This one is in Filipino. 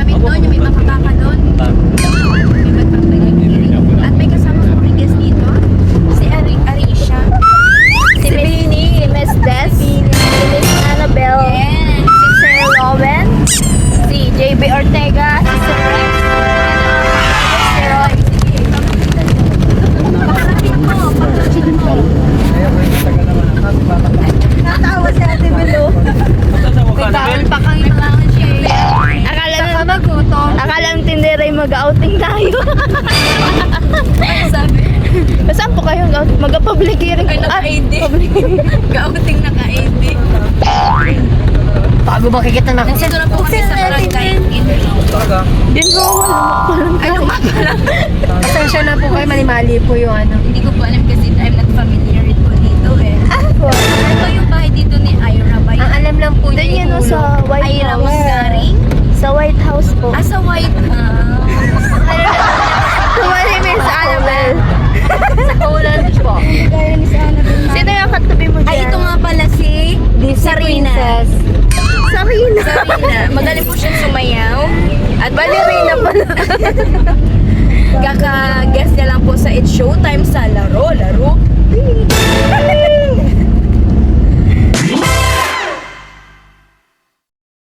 namin doon, yung may makakaka doon. May magpapagiging. At may kasama ko rin guest dito. Si Arisha. Si Bini, si Miss Des, si Miss Annabelle, Yes. si Sir Lowen, si JB Ortega, si Sir Rex, si Roy. Natawa si Ate Belo. May tawal pa kang ilangan siya. Akala ng tinderay mag-outing tayo. Sabi, Saan po kayo mag-public hearing? ay naka-ID. Ga-outing naka-ID. Bago makikita na. Nandito na po kami sa barangay. Din po, Ay, lumak pa lang. Pasensya na po kayo, mali-mali po yung ano. Hindi ko po alam kasi I'm not familiar po dito eh. po. Ito yung bahay dito ni Ira ba Ang yun? alam lang po Doon niya yun no, sa White Ira House. Manggaring? Sa White House po. Ah, sa White.